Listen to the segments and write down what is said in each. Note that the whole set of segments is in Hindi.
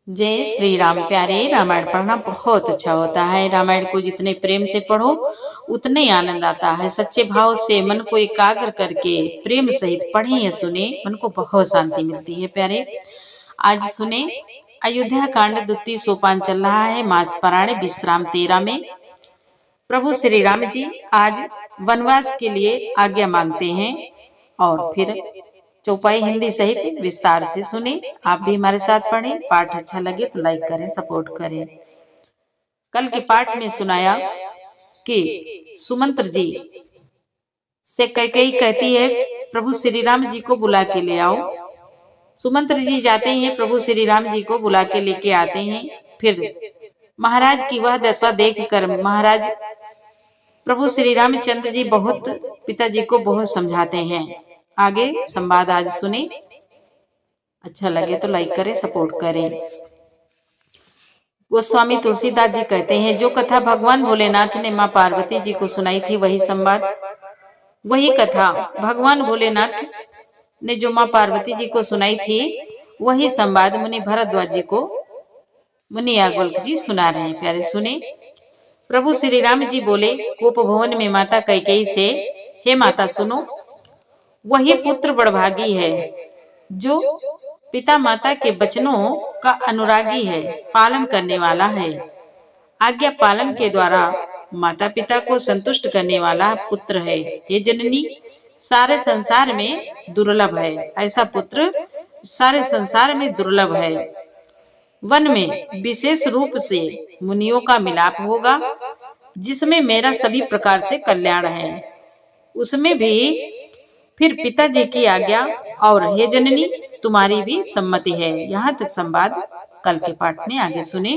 जय श्री राम। प्यारे, रामायण पढ़ना बहुत अच्छा होता है। रामायण को जितने प्रेम से पढ़ो उतने ही आनंद आता है। सच्चे भाव से मन को एकाग्र करके प्रेम सहित पढ़ें या सुने, मन को बहुत शांति मिलती है। प्यारे, आज सुने अयोध्या कांड द्वितीय सोपान चल रहा है। मास पराणे विश्राम 13 में प्रभु श्री राम जी आज वनवास के लिए आज्ञा मांगते हैं और फिर चौपाई हिंदी सहित विस्तार से सुने। आप भी हमारे साथ पढ़ें। पाठ अच्छा लगे तो लाइक करें, सपोर्ट करें। कल के पाठ में सुनाया कि सुमंत्र जी से कैकेयी कहती है प्रभु श्री राम जी को बुला के ले आओ। सुमंत्र जी जाते हैं, प्रभु श्री राम जी को बुला के लेके आते हैं। फिर महाराज की वह दशा देखकर महाराज प्रभु श्री रामचंद्र जी बहुत पिताजी को बहुत समझाते हैं। आगे संवाद आज सुने। अच्छा लगे तो लाइक करें, सपोर्ट करें। गोस्वामी तुलसीदास जी कहते हैं, जो कथा भगवान भोलेनाथ ने मां पार्वती जी को सुनाई थी वही संवाद, वही कथा भगवान भोलेनाथ ने जो मां पार्वती जी को सुनाई थी वही संवाद मुनि भरद्वाज जी को मुनि याज्ञवल्क्य जी सुना रहे हैं। प्यारे सुने। प्रभु श्री राम जी बोले कोप भवन में माता कैकेयी से, हे माता सुनो, वही पुत्र बड़भागी है जो पिता माता के वचनों का अनुरागी है, पालन करने वाला है। आज्ञा पालन के द्वारा माता पिता को संतुष्ट करने वाला पुत्र है। ये जननी सारे संसार में दुर्लभ है। ऐसा पुत्र सारे संसार में दुर्लभ है। वन में विशेष रूप से मुनियों का मिलाप होगा, जिसमें मेरा सभी प्रकार से कल्याण है। उसमें भी फिर पिताजी की आज्ञा और हे जननी तुम्हारी भी सम्मति है। यहाँ तक संवाद कल के पाठ में आगे सुने।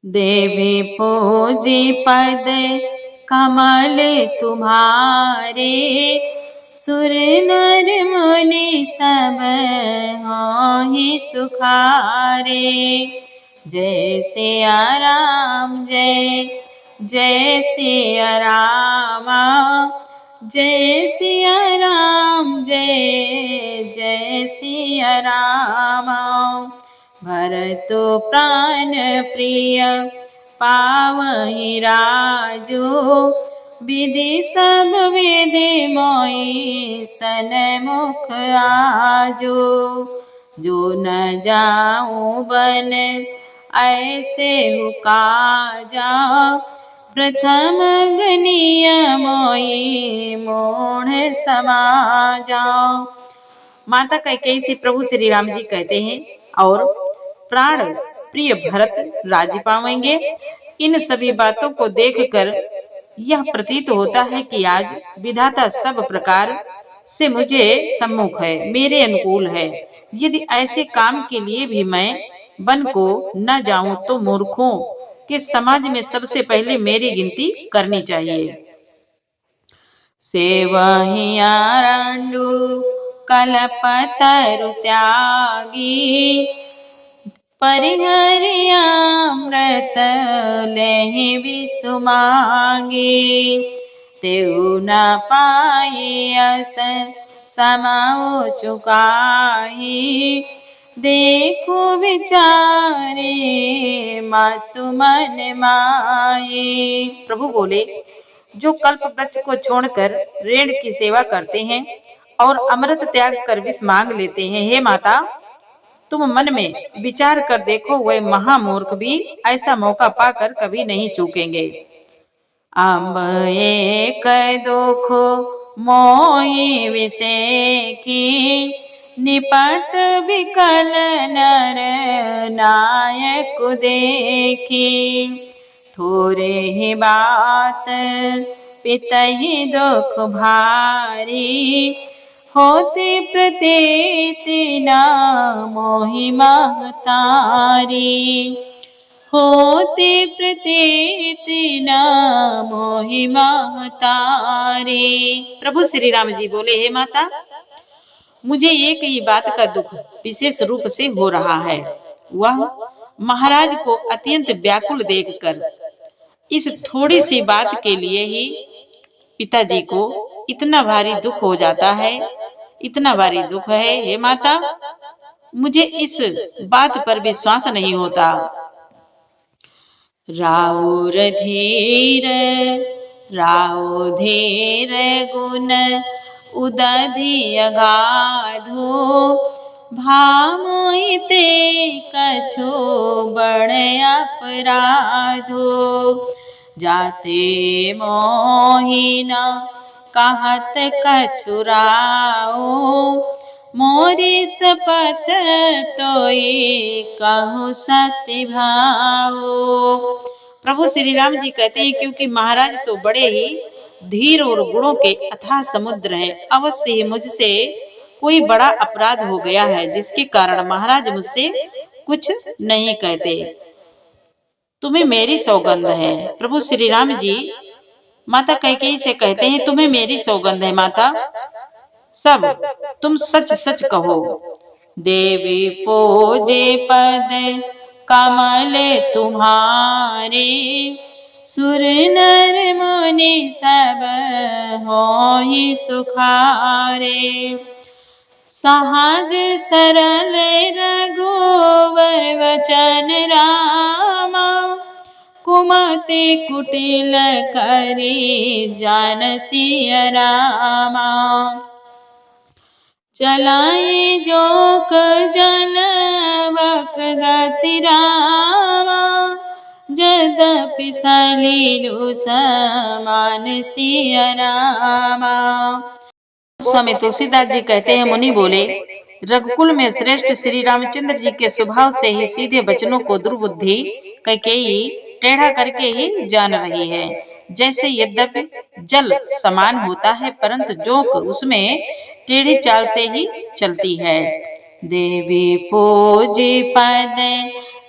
देवी पूजी पद कमल तुम्हारे, सुर नर मुनि सब होहि सुखारे। जय सिया राम, जय जय सिया रामा, जय सिया राम, जय जय सिया रामा। भरत प्राण प्रिय पावहि राजो, विधि सब विधि मोहि सन्मुख आजो। जो न जाऊं बन ऐसे हु काजा, प्रथम गनीय मोहि मोढ़ समाजा। माता कैकेयी से प्रभु श्री राम जी कहते हैं, और प्राण प्रिय भरत राज्य पावेंगे। इन सभी बातों को देखकर यह प्रतीत होता है कि आज विधाता सब प्रकार से मुझे सम्मुख है, मेरे अनुकूल है। यदि ऐसे काम के लिए भी मैं वन को न जाऊं तो मूर्खों के समाज में सबसे पहले मेरी गिनती करनी चाहिए। सेवहिया रंडू कल्पतरु त्यागी, परिहरियामृत लेहि विषु मांगी। तेउ न पाई अस समाओ चुकाही, देखो विचारे मातु मन माही। प्रभु बोले, जो कल्प वृक्ष को छोड़कर रेण की सेवा करते हैं और अमृत त्याग कर विष मांग लेते हैं, हे माता तुम मन में विचार कर देखो, वह महामूर्ख भी ऐसा मौका पाकर कभी नहीं चूकेंगे। अम्ब एक दुख मोहि विषे की, निपट विकल नर नायक देखी। थोरे ही बात पितहि दुख भारी, होते प्रतीति न मोहि महतारी। होते प्रतीति न मोहि महतारी। प्रभु श्री राम जी बोले, हे माता मुझे एक ही बात का दुख विशेष रूप से हो रहा है। वह महाराज को अत्यंत व्याकुल देखकर इस थोड़ी सी बात के लिए ही पिताजी को इतना भारी दुख हो जाता है, इतना भारी दुख है। हे माता मुझे इस बात पर विश्वास नहीं होता। राउर धीर राउ धीर गुण उदधि अगाधो भामोइते कछु बड़ अपराधो जाते मोहिना कहत कछुराओ मोरी सपत तोई कहूँ सत्य भाओ। प्रभु श्री राम जी कहते हैं क्योंकि महाराज तो बड़े ही धीर और गुणों के अथाह समुद्र हैं, अवश्य ही मुझसे कोई बड़ा अपराध हो गया है जिसके कारण महाराज मुझसे कुछ नहीं कहते। तुम्हें मेरी सौगंध है। प्रभु श्री राम जी माता कैकेयी से कहते हैं तुम्हें मेरी सौगंध है माता, सब तुम सच सच कहो। देवी पूजे पद कमल तुम्हारे सुर नर मुनि सब होहि सुखारे सहज सरल रघुवर वचन रामा कुमति कुटिल करी जान सिया रामा चलाई जोक जल वक्र गति रामा जदपि सलीलु समान सिया रामा। स्वामी तुलसीदास जी कहते हैं मुनि बोले रघुकुल में श्रेष्ठ श्री रामचंद्र जी के स्वभाव से ही सीधे वचनों को दुर्बुद्धि कैकेयी टेढ़ा करके ही जान रही है। जैसे यद्यपि जल समान होता है परंतु जोक उसमें टेढ़ी चाल से ही चलती है। देवी पूजी पद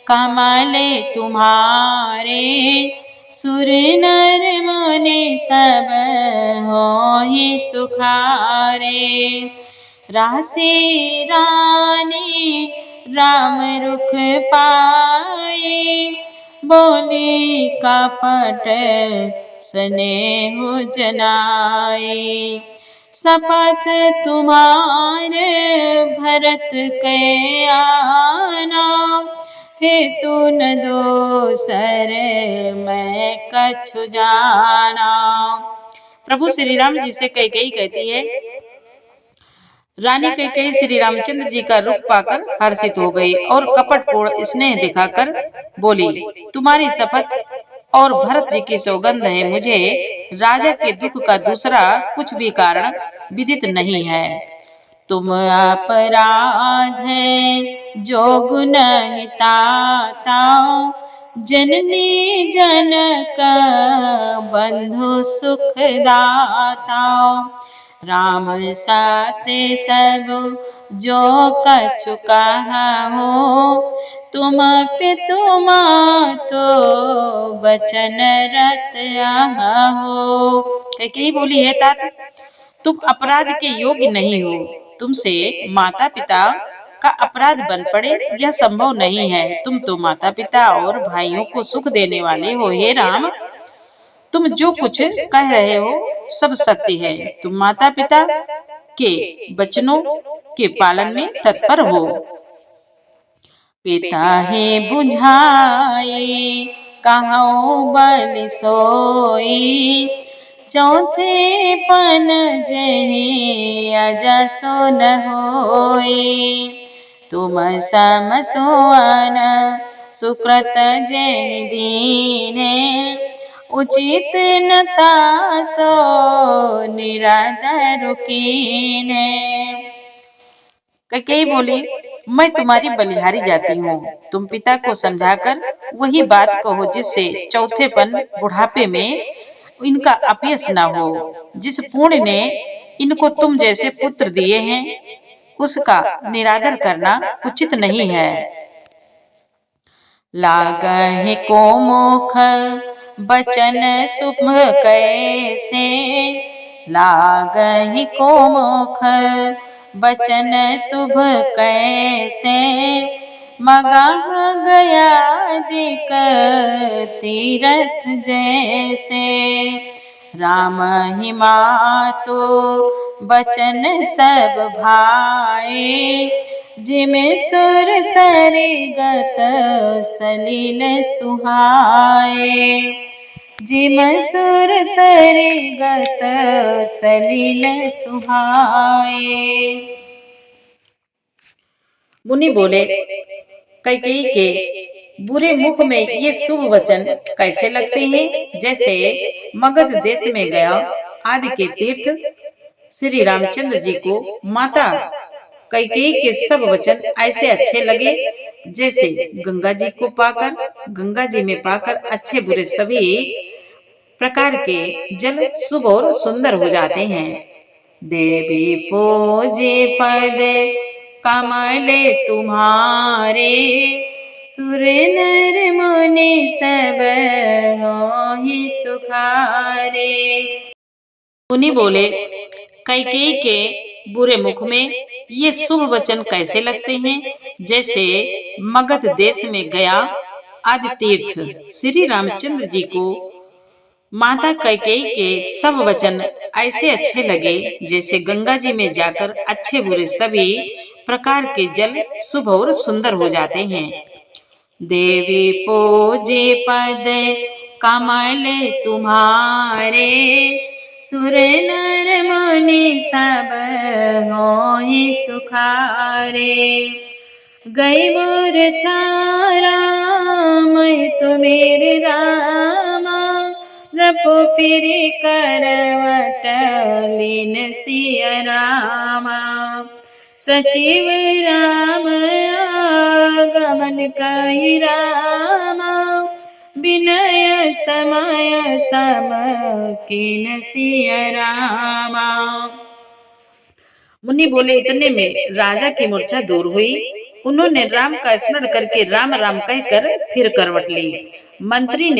कमल तुम्हारे सुर नर मुनि सब होहि सुखारे राशि रानी राम रुख पाए बोली कपट स्नेह जनाए शपथ तुम्हारे भरत के आना हेतु न दोसर मैं कछु जाना। प्रभु श्री राम जी से कैकेयी कहती है रानी कैकेयी श्री रामचंद्र जी का रूप पाकर हर्षित हो गई और कपटपूर्ण स्नेह दिखाकर बोली तुम्हारी शपथ और भरत जी की सौगंध है मुझे राजा के दुख का दूसरा कुछ भी कारण विदित नहीं है। तुम अपराध जो गुण हिताता जननी जनक बंधु सुखदाता राम साते सब जो कछु कहा हो तुम पितु तो बचन रत आहा हो। कैकेयी बोली है तात तुम अपराध के योग्य नहीं हो, तुमसे माता पिता का अपराध बन पड़े यह संभव नहीं है। तुम तो माता पिता और भाइयों को सुख देने वाले हो। हे राम तुम जो कुछ कह रहे हो सब सत्य है। तुम माता पिता के वचनों के पालन में तत्पर हो। पिता ही बुझाए कहो बल सोई चौथे पन जही अजसो न होई तुम सम सुवन सुकृत जय दीने उचित नता सो निरादर कीने। कैकेयी बोली मैं तुम्हारी बलिहारी जाती हूँ, तुम पिता को समझाकर वही बात कहो जिससे चौथेपन बुढ़ापे में इनका अपयश न हो। जिस पुण्य ने इनको तुम जैसे पुत्र दिए हैं उसका निरादर करना उचित नहीं है। लागहि को मुख बचन शुभ कैसे लागहि को मुख बचन शुभ कैसे मगह गया दिक तीरथ जैसे राम ही मातो बचन सब भाए जिम सुर सरे गत सलील सुहाए, जिम सुर सरे गत सलील सुहाए। मुनि बोले, कैकेयी के बुरे मुख में ये शुभ वचन कैसे लगते हैं? जैसे मगध देश में गया आदि के तीर्थ श्री रामचंद्र जी को माता कैकेयी के सब वचन ऐसे अच्छे लगे जैसे गंगा जी को पाकर, गंगा जी में पाकर अच्छे बुरे सभी प्रकार के जल शुभ और सुंदर हो जाते हैं। देवी पूजे पद कमल तुम्हारे, सुर नर मुनि सब होहि सुखारे। मुनि बोले, कैकेयी के बुरे मुख में ये शुभ वचन कैसे लगते हैं? जैसे मगध देश में गया आदि तीर्थ श्री रामचंद्र जी को माता कैकेयी के सब वचन ऐसे अच्छे लगे जैसे गंगा जी में जाकर अच्छे बुरे सभी प्रकार के जल शुभ और सुंदर हो जाते हैं। देवी पूजे पद कमल तुम्हारे, सुर नर मुनि सब होहि सुखारे। गई मोर छारा मैं सुमेर रामा, रपो फिरे करवट लीन सिया रामा। सचिव राम आगमन कहि रामा, विनय समय सम कीन सिया रामा। मुनि बोले, इतने में राजा की मूर्छा दूर हुई। उन्होंने राम का स्मरण करके राम राम कहकर फिर करवट ली। मंत्री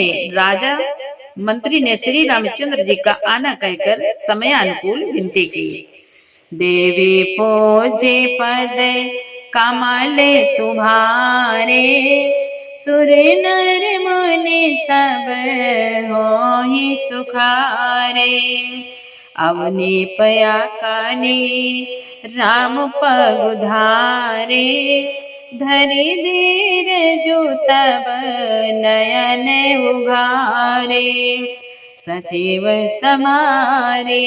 ने श्री रामचंद्र जी का आना कहकर समयानुकूल विनती की। देवी पूजे पद कमल तुम्हारे, सुर नर मुनि सब होहि सुखारे। अवनी पया कानी राम पगुधारे, धरि धीर जो तब नयन उघारे। सचिव समारे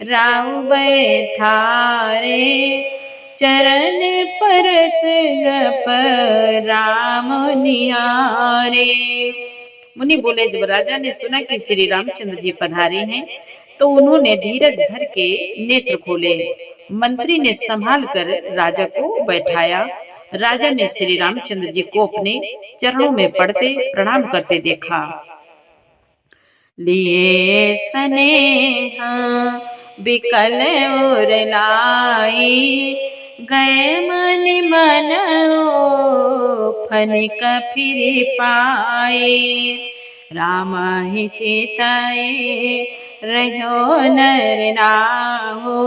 राहु बैठारे, चरण परत रप राम निहारे। मुनि बोले, जब राजा ने सुना कि श्री रामचंद्र जी पधारे हैं तो उन्होंने धीरज धर के नेत्र खोले। मंत्री ने संभाल कर राजा को बैठाया। राजा ने श्री रामचंद्र जी को अपने चरणों में पड़ते प्रणाम करते देखा। लिए स्नेह बिकल और लाई, गए मन मन फनिक फिर पाए। राम ही चेताए रहो नर नाहो,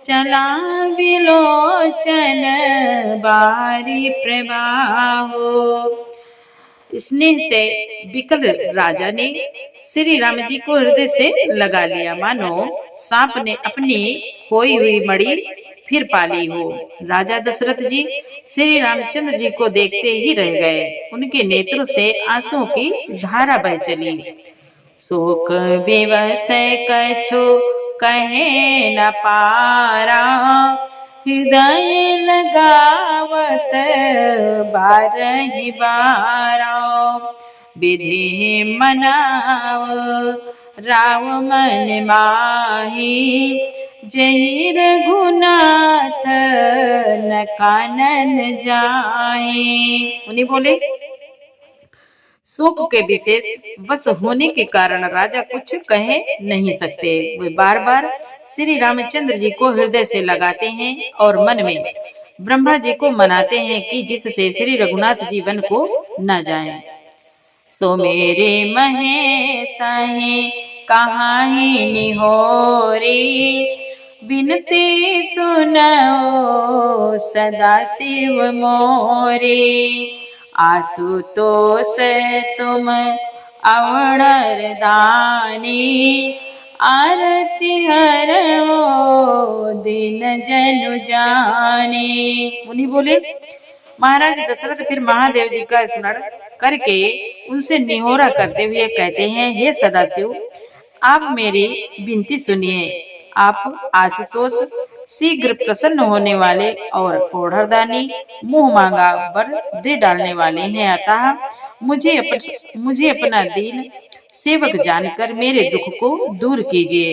चला विलोचन बारी प्रवाहो। स्नेह से विकल राजा ने श्री राम जी को हृदय से लगा लिया, मानो सांप ने अपनी खोई हुई मणि फिर पाली हो। राजा दशरथ जी श्री रामचंद्र जी को देखते ही रह गए। उनके नेत्रों से आंसुओं की धारा बह चली। शोक विवश कछु कहे न पारा, हृदय लगावत बारहि बारा। विधि मनाव राव मन माही, जहि रघुनाथ न कानन जाहि। उन्हें बोले, शोक के विशेष वश होने के कारण राजा कुछ कह नहीं सकते। वे बार बार श्री रामचंद्र जी को हृदय से लगाते हैं और मन में ब्रह्मा जी को मनाते हैं कि जिससे श्री रघुनाथ जी वन को न जाएं। सो मेरे महेशाही कहानी निहोरी, बिनती सुनो सदा शिव मोरे। आशुतोष तुम अवणर दानी, आरती हरो दीन जनु जाने। मुनि बोले, महाराज दशरथ फिर महादेव जी का स्मरण करके उनसे निहोरा करते हुए कहते हैं, हे सदाशिव, आप मेरी विनती सुनिए। आप आशुतोष शीघ्र प्रसन्न होने वाले और ओढ़रदानी मुंह मांगा वर दे डालने वाले हैं, अतः मुझे अपना दीन सेवक जानकर मेरे दुख को दूर कीजिए।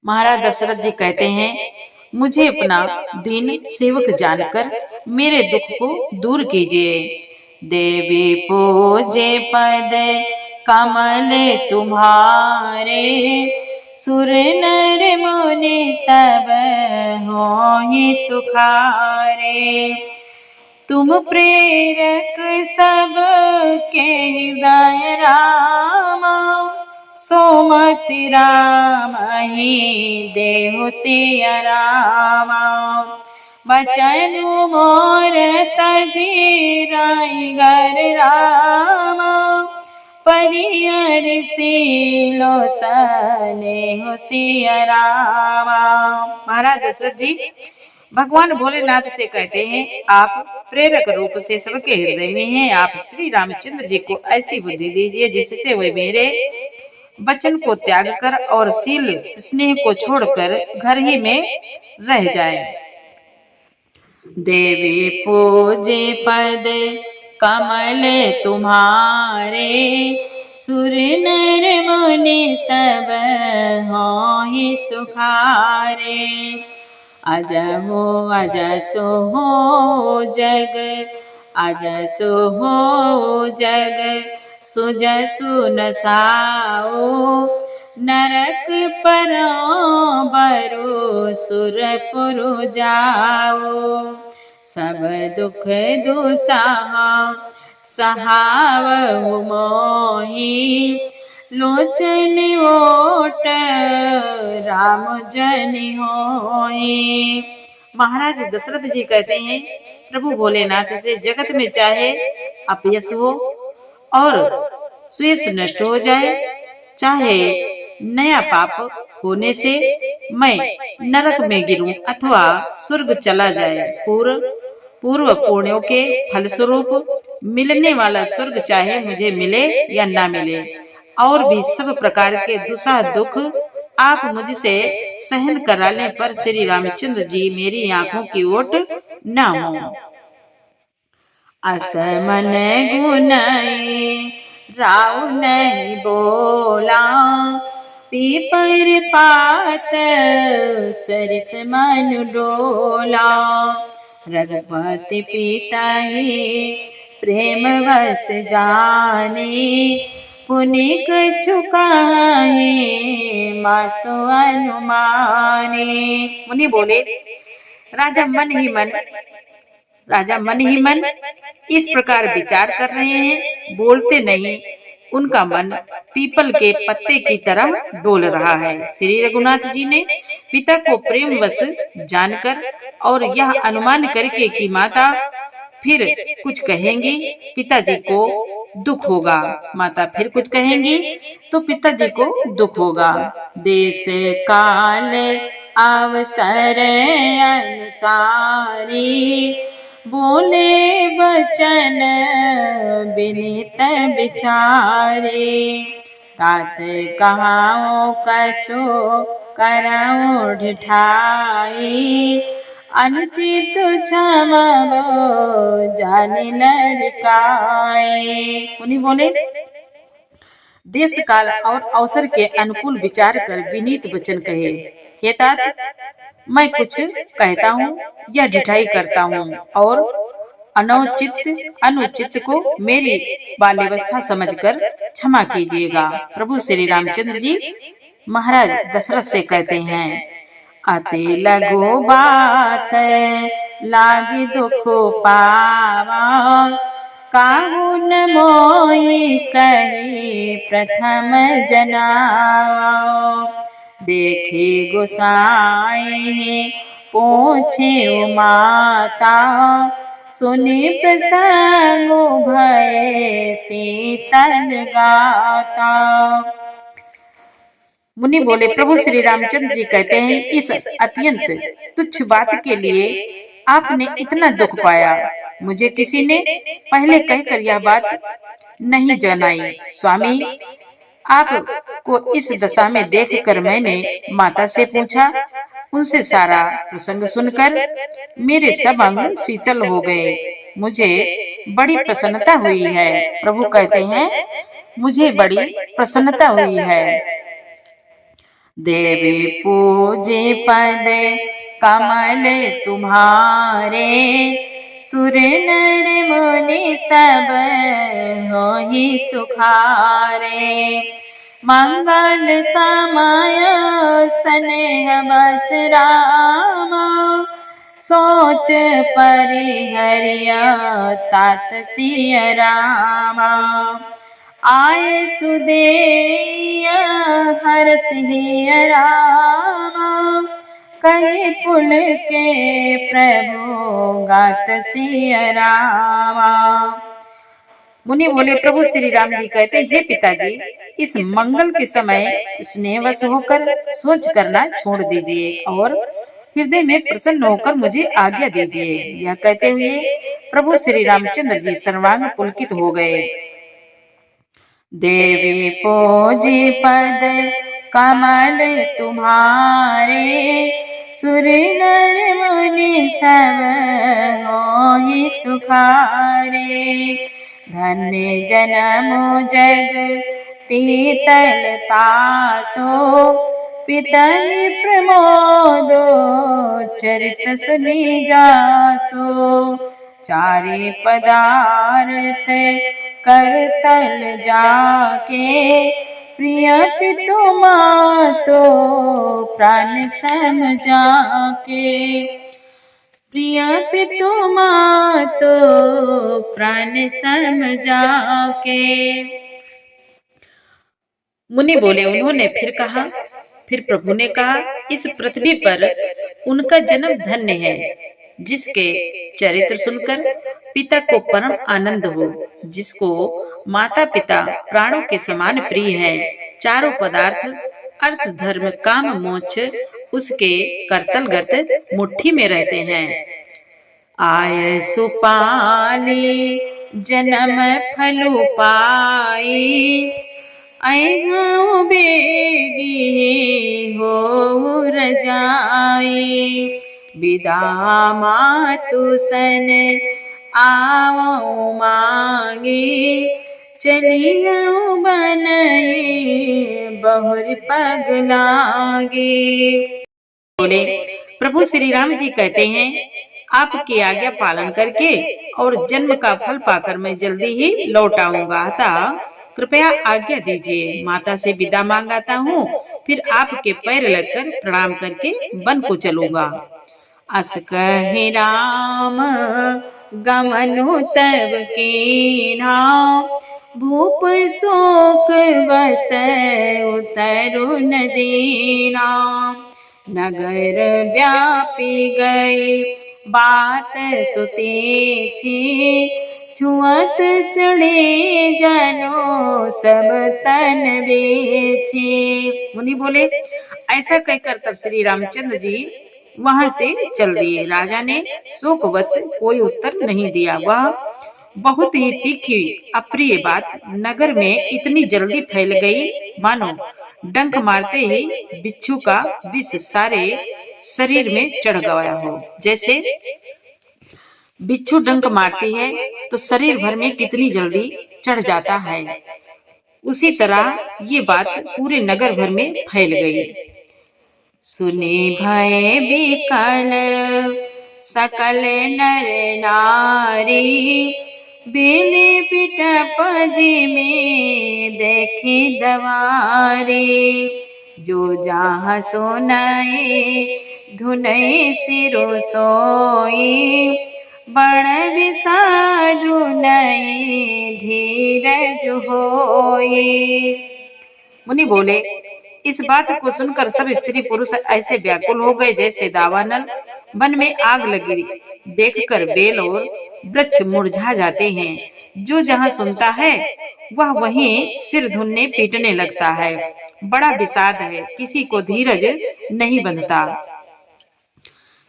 महाराज दशरथ जी कहते हैं, मुझे अपना दीन सेवक जानकर मेरे दुख को दूर कीजिए। देवी पूजे पद कमल तुम्हारे, सुर नर मुनि सब होहि सुखारे। तुम प्रेरक सब के हृदय रामा, सोमति राम ही देहु सिया रामा। बचनु मोर तजी रायगर रामा, परिहर शीलो सने सिया रामा। महाराज दशरथ जी भगवान भोलेनाथ से कहते हैं, आप प्रेरक रूप से सबके हृदय में हैं। आप श्री रामचंद्र जी को ऐसी बुद्धि दीजिए जिससे वे मेरे वचन को त्याग कर और शील स्नेह को छोड़कर घर ही में रह जाए। देवी पूजे पद कमल तुम्हारे, सुर नर मुनि सब होहि सुखारे। अजहु अजसो हो जग, अजसो हो जग, सुजसु नसाओ। नरक परो बरो सुरपुर जाओ, सब दुख दुसाहा सहावहु मोहि। लोचन ओट राम जन होई। महाराज दशरथ जी कहते हैं, प्रभु भोलेनाथ से जगत में चाहे अपयश हो और श्वेष नष्ट हो जाए, चाहे नया पाप होने से मैं नरक में गिरूं अथवा स्वर्ग चला जाए, पूर्व पुण्यों के फलस्वरूप मिलने वाला स्वर्ग चाहे मुझे मिले या ना मिले, और भी सब प्रकार के दुस्सह दुख आप मुझसे सहन कराने पर श्री रामचंद्र जी मेरी आंखों की ओट न हो। असमन गुनाए राव नहीं बोला, पीपर पात सरिस मन डोला। रघुपति पिता ही प्रेम वश जाने, पुनि कछु काहे मातु अनुमाने। मुनि बोले, राजा मन ही मन इस प्रकार विचार कर रहे हैं, बोलते नहीं। उनका मन पीपल के पत्ते की तरह डोल रहा है। श्री रघुनाथ जी ने पिता को प्रेम वश जानकर और यह अनुमान करके कि माता फिर कुछ कहेंगी, पिताजी को दुख होगा, माता फिर कुछ कहेंगी तो पिताजी को दुख होगा। देश काल अवसर अनुसारी, बोले वचन विनीत बिचारे। तात कहाओ कछो करऊ ढिठाई, अनुचित क्षमावो जाने नर काए। मुनि बोले, देश काल और अवसर के अनुकूल विचार कर विनीत वचन कहे। हे तात, मैं कुछ कहता हूँ या ढिठाई करता हूँ और अनुचित को मेरी बाल्यावस्था समझकर क्षमा कीजिएगा। प्रभु श्री रामचंद्र जी महाराज दशरथ से कहते हैं, अति लघु बात लागी दुख पावा, काहू न मोई कही प्रथम जनावा। देखी गोसाई पूछे माता, सुनी प्रसंग भय शीतल गाता। मुनि बोले, प्रभु श्री रामचंद्र जी कहते हैं, इस अत्यंत तुच्छ बात के लिए आपने इतना दुख पाया। मुझे किसी ने पहले कहकर यह बात नहीं जनाई। स्वामी, आपको इस दशा में देखकर मैंने माता से पूछा। उनसे सारा प्रसंग सुनकर मेरे सब अंग शीतल हो गए। मुझे बड़ी प्रसन्नता हुई है। प्रभु कहते हैं, मुझे बड़ी प्रसन्नता हुई है। देवी पूजे पद कमल तुम्हारे, सुर नर मुनि सब होहि सुखारे। मंगल समय स्नेह बस रामा, सोच परिहरिया तात सिय रामा। आए सुदेय हर सिय रामा, कई पुल के प्रभु गात सिय रामा। मुनि बोले, प्रभु श्री राम जी कहते, हे पिताजी, इस मंगल के समय स्नेहवश होकर सोच करना छोड़ दीजिए और हृदय में प्रसन्न होकर मुझे आज्ञा दीजिए। यह कहते हुए प्रभु श्री रामचंद्र जी सर्वांग पुलकित हो गए। देवी पूजी पद कमल तुम्हारे, सुर नर मुनि सब होहि सुखारे। धन्य जन्म जग तीतलता सो, पितहि प्रमोदो चरित सुनि जासो। चारि पदार्थ करतल जाके, प्रिय पितु मातो प्राण सम जाके। प्रिय पितु मातो प्राण सम जाके। मुनि बोले, उन्होंने फिर कहा। फिर प्रभु ने कहा, इस पृथ्वी पर उनका जन्म धन्य है जिसके चरित्र सुनकर पिता को परम आनंद हो, जिसको माता पिता प्राणों के समान प्रिय है। चारों पदार्थ अर्थ धर्म काम मोक्ष उसके करतलगत मुट्ठी में रहते हैं। आय सुपाली जन्म फलु पाई, अहो बेगी हो रजाई। विदा मातु सन आओ मांगी, चलियो बनई बहुर पग लागी। बोले, प्रभु श्री राम जी कहते हैं, आपकी आज्ञा पालन करके और जन्म का फल पाकर मैं जल्दी ही लौट आऊंगा, अतः कृपया आज्ञा दीजिए। माता से विदा मांगाता हूँ, फिर आपके पैर लगकर प्रणाम करके वन को चलूंगा। अस कहि राम गमनु तब कीन्हा, भूप शोक बस उतरु न दीना। नगर व्यापी गई बात सुतेछि, छुअत चढ़े जानो सब तन बेछी। मुनि बोले, ऐसा कहकर तब श्री रामचंद्र जी वहां से चल दिए। राजा ने शोकवश कोई उत्तर नहीं दिया। वह बहुत ही तीखी अप्रिय बात नगर में इतनी जल्दी फैल गई मानो डंक मारते ही बिच्छू का विष सारे शरीर में चढ़ गया हो। जैसे बिच्छू डंक मारती है तो शरीर भर में कितनी जल्दी चढ़ जाता है, उसी तरह ये बात पूरे नगर भर में फैल गई। सुने भय विकल सकल नर नारी, बेले बिटप जी में देखी दवारी। जो जहाँ सोनाए धुनई सिरो सोई, बड़ विषादु नई धीरज होई। मुनि बोले, इस बात को सुनकर सब स्त्री पुरुष ऐसे व्याकुल हो गए जैसे दावानल वन में आग लगी देखकर बेल और वृक्ष मुरझा जाते हैं। जो जहाँ सुनता है वह वहीं सिर धुनने पीटने लगता है। बड़ा विषाद है, किसी को धीरज नहीं बंधता।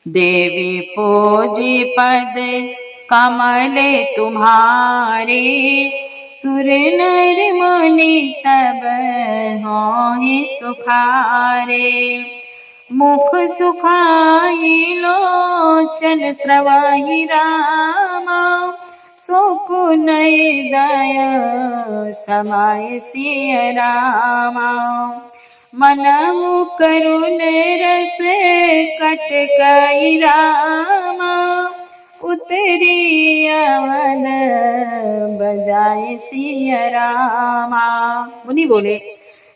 देवी पूजी पद कमल तुम्हारे, सुर नर मुनि सब होहि सुखारे। मुख सुखाई लोचन स्रवहि रामा, सोको नय दया समाय सिय रामा। मन करुण रस कटकई रामा, उतरी अवध बजाए सिय रामा। मुनि बोले,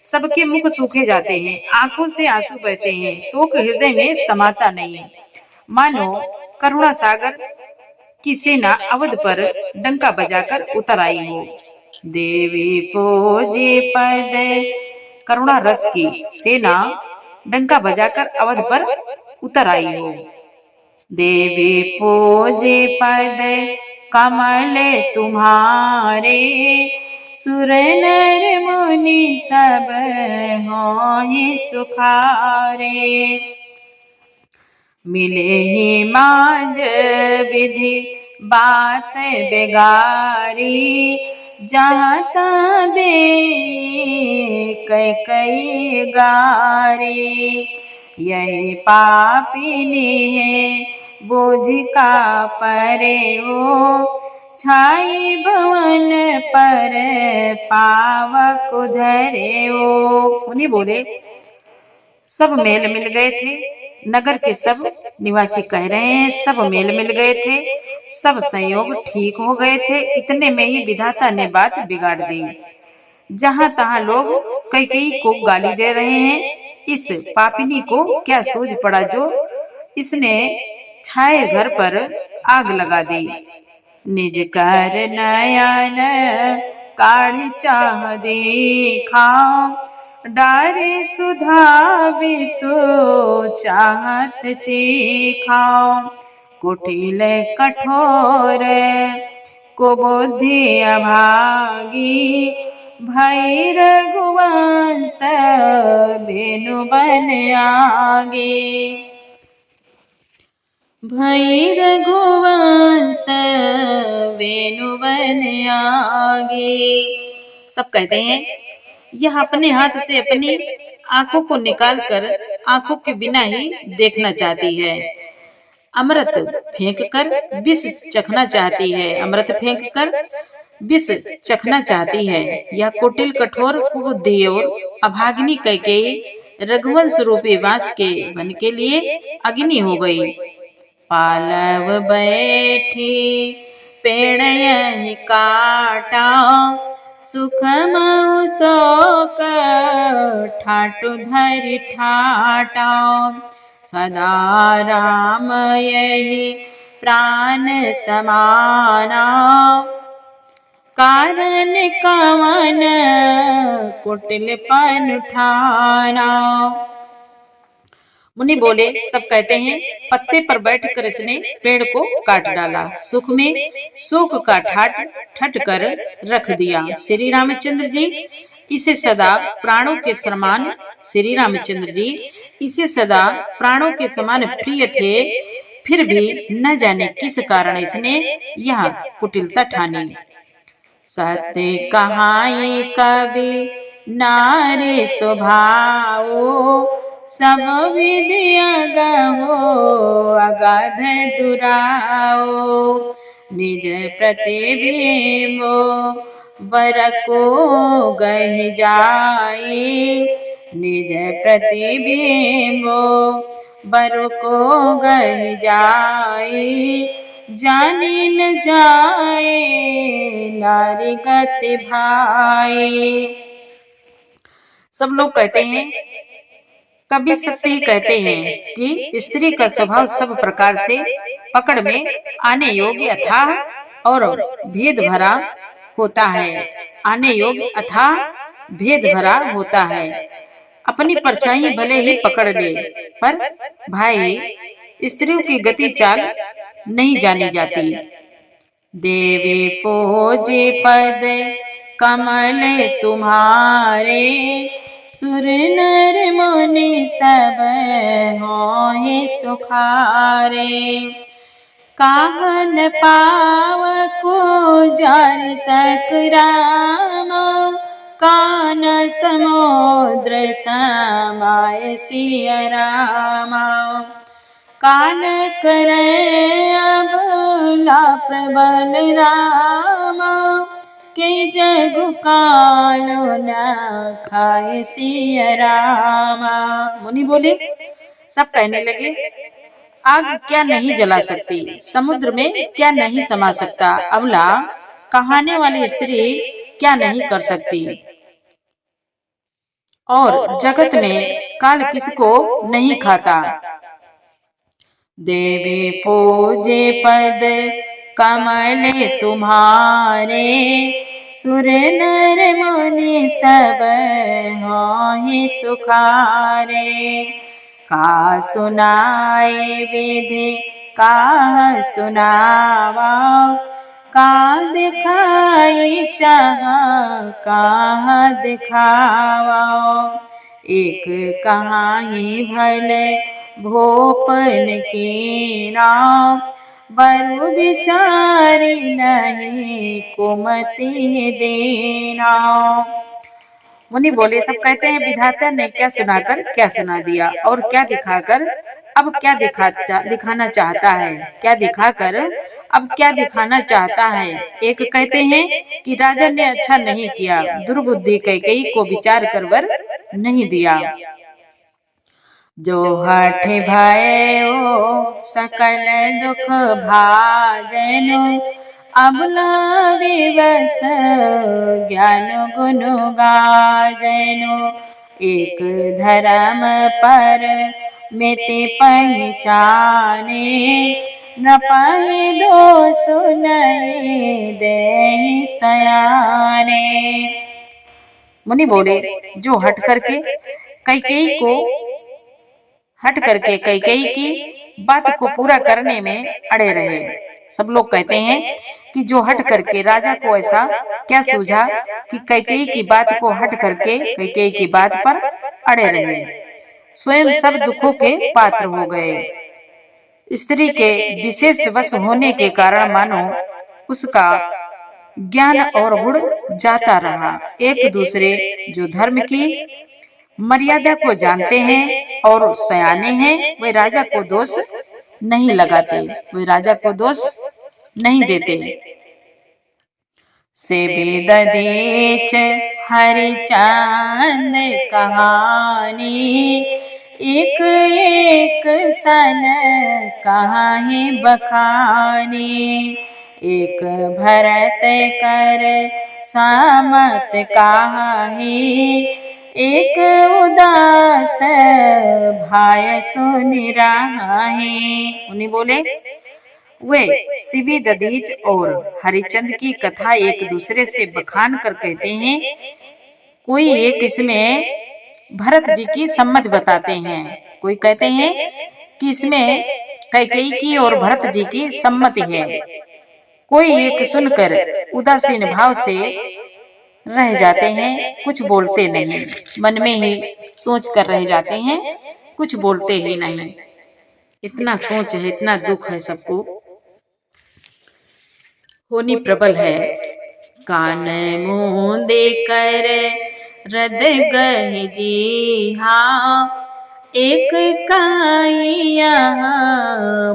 सबके मुख सूखे जाते हैं, आंखों से आंसू बहते हैं, शोक हृदय में समाता नहीं, मानो करुणा सागर की सेना अवध पर डंका बजाकर उतर आई हो। देवी पूजे पद, करुणा रस की सेना डंका बजाकर अवध पर उतर आई हो। देवी पूजे पद कमल तुम्हारे, सुर नर मुनि सब होहि सुखारे। मिले ही माज विधि बात बेगारी, जहाँ ता दे कई गारी। यही पापिनी है बोझ का परे हो, छाई भवन पर पावक धरे हो। उन्हीं बोले, सब मेल मिल गए थे, नगर के सब निवासी कह रहे हैं सब मेल मिल गए थे, सब संयोग ठीक हो गए थे, इतने में ही विधाता ने बात बिगाड़ दी। जहां तहां लोग कई को गाली दे रहे हैं, इस पापिनी को क्या सूझ पड़ा जो इसने छाए घर पर आग लगा दी। निज कर नयन काढ़ी चाह देखा, डारे सुधा विसु चाहत चीखा। कुटिल कठोर को बुद्धि अभागी, भई रघुवंश बेनु बन आगे। भई रघुवंश बेनु बन आगे। सब कहते हैं, यह अपने हाथ से अपनी आंखों को निकाल कर आंखों के बिना ही देखना चाहती है। अमृत फेंक कर विष चखना चाहती है, अमृत फेंक कर विष चखना चाहती है। यह कुटिल कठोर कुबुद्धि और अभागिनी कैकेयी रघुवंश रूपी बांस के वन के लिए अग्नि हो गई। पालव बैठी पेड़ यही काटा, सुख मऊ शोक ठाटु धरि ठाटा। सदा राम यही प्राण समाना, कारण कवन कुटिलपन ठाना। मुनि बोले, सब कहते हैं, पत्ते पर बैठकर इसने पेड़ को काट डाला, सुख में शोक का ठाट ठट कर रख दिया। श्री रामचंद्र जी इसे सदा प्राणों के समान, श्री रामचंद्र जी इसे सदा प्राणों के समान प्रिय थे, फिर भी न जाने किस कारण इसने यह कुटिलता ठानी। सत्य कहाई कवि नारी स्वभाव, सब विद्या गहो अगाध दुराओ। निज प्रतिबिंबो बर को गहि जाई, निज प्रतिबिंबो बर को गहि जाई। जानी न जाए नारी गति भाई। सब लोग कहते हैं, कवि सत्य ही कहते हैं कि स्त्री का स्वभाव सब प्रकार से पकड़ में आने योग्य अथाह और भेद भरा होता है, आने योग्य अथाह भेद भरा होता है। अपनी परछाई भले ही पकड़ ले, पर भाई स्त्रियों की गति चाल नहीं जानी जाती। देवी पूजे पद कमल तुम्हारे, सुर नर मुनि सब होहि सुखारे। काहन पाव को जार सक रामा, कान समुद्र समाय सिया रामा। कान करे अब लाप बल रामा, के जगु कालो न खाए सिया रामा। मुनि बोले, सब कहने लगे, आग क्या नहीं जला सकती, समुद्र में क्या नहीं समा सकता, अबला कहाने वाली स्त्री क्या नहीं कर सकती, और जगत में काल किसको नहीं खाता। देवी पूजे पद कमल तुम्हारे, सुर नर मुनि सब होहि सुखारे। का सुनाए विधि का सुनावा, का दिखाई चाह का दिखावा। एक कहानी भले भोपन की नाम, बरु बिचारी नहीं कुमति देना। मुनि बोले, सब कहते हैं विधाता ने क्या सुनाकर क्या सुना दिया, और क्या दिखाकर अब क्या दिखाना चाहता है, क्या दिखाकर अब क्या दिखाना चाहता है। एक कहते हैं कि राजा ने अच्छा नहीं किया, दुर्बुद्धि कैकेयी को विचार कर वर नहीं दिया। जो हठ भयो सकल दुख भाजनु, अबला विवश ज्ञान गुण गाजनु। एक धर्म पर मिति पहचाने, न पाए दोष नहीं देहि सयाने। मुनि बोले, जो हट करके कैकेयी की बात को पूरा करने में अड़े रहे। सब लोग कहते हैं कि जो हट करके राजा को ऐसा क्या सूझा कि कैकेयी की बात को हट करके कैकेयी की बात पर अड़े रहे, स्वयं सब दुखों के पात्र हो गए। स्त्री के विशेष वश होने के कारण मानो उसका ज्ञान और गुण जाता रहा। एक दूसरे जो धर्म की मर्यादा को जानते हैं और सयाने हैं, वे राजा को दोष नहीं लगाते, वे राजा को दोष नहीं देते। से ददीच हरिचंद कहानी, एक एक सन कहानी बखानी। एक भरत कर सामत कहाही, एक उदास भाय सुनि राही। उन्हें बोले, वे शिवी ददीच और हरिचंद की कथा एक दूसरे से बखान कर कहते हैं। कोई एक इसमें भरत जी की सम्मत बताते हैं, कोई कहते हैं कि इसमें कैकेयी की और भरत जी की सम्मति है। कोई एक सुनकर उदासीन भाव से रह जाते हैं, कुछ बोलते नहीं, मन में ही सोच कर रह जाते हैं, कुछ बोलते ही नहीं। इतना सोच है, इतना दुख है, सबको होनी प्रबल है। कान मूंदे कर रद गहि जी हाँ, एक काइया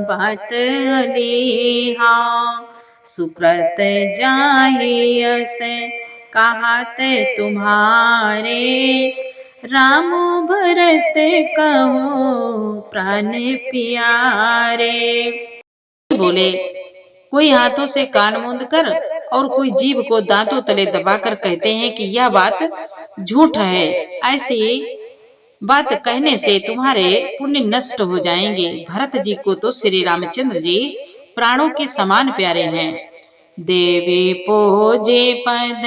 बात अली हाँ। सुकृत जाहियस कहत तुम्हारे, राम भरत कहो प्राण प्यारे। बोले, कोई हाथों से कान मूंद कर और कोई जीभ को दांतों तले दबाकर कहते हैं कि यह बात झूठ है। ऐसी बात कहने से तुम्हारे पुण्य नष्ट हो जाएंगे। भरत जी को तो श्री रामचंद्र जी प्राणों के समान प्यारे हैं। देवी पूजे पद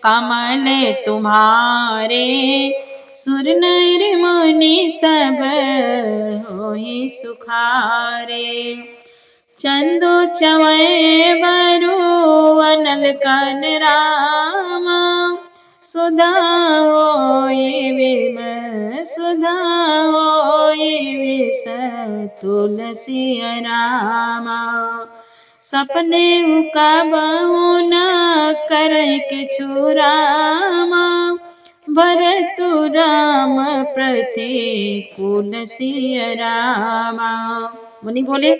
कमल तुम्हारे, सुर नर मुनि सब होहि सुखारे। चंदो चवै बरु अनल कन रामा, सुधा होई विमल सुधा होई विष तुलसी रामा। सपने का बहुना कर के छुरामा भरतु राम प्रतिकूल सिय रामा। मुनि बोले,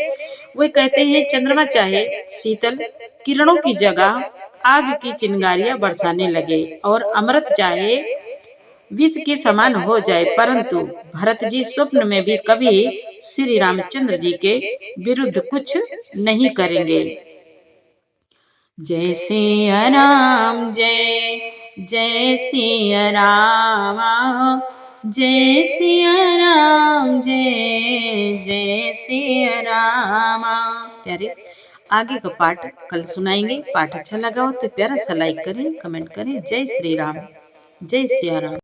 वे कहते हैं चंद्रमा चाहे शीतल किरणों की जगह आग की चिंगारियां बरसाने लगे और अमृत चाहे विष के समान हो जाए, परंतु भरत जी स्वप्न में भी कभी श्री रामचंद्र जी के विरुद्ध कुछ नहीं करेंगे। जय सिया राम जय जय सिया राम जय सिया राम जय जय सिया राम। प्यारे, आगे का पाठ कल सुनाएंगे। पाठ अच्छा लगा हो तो प्यारा सा लाइक करें, कमेंट करें। जय श्री राम, जय सिया राम।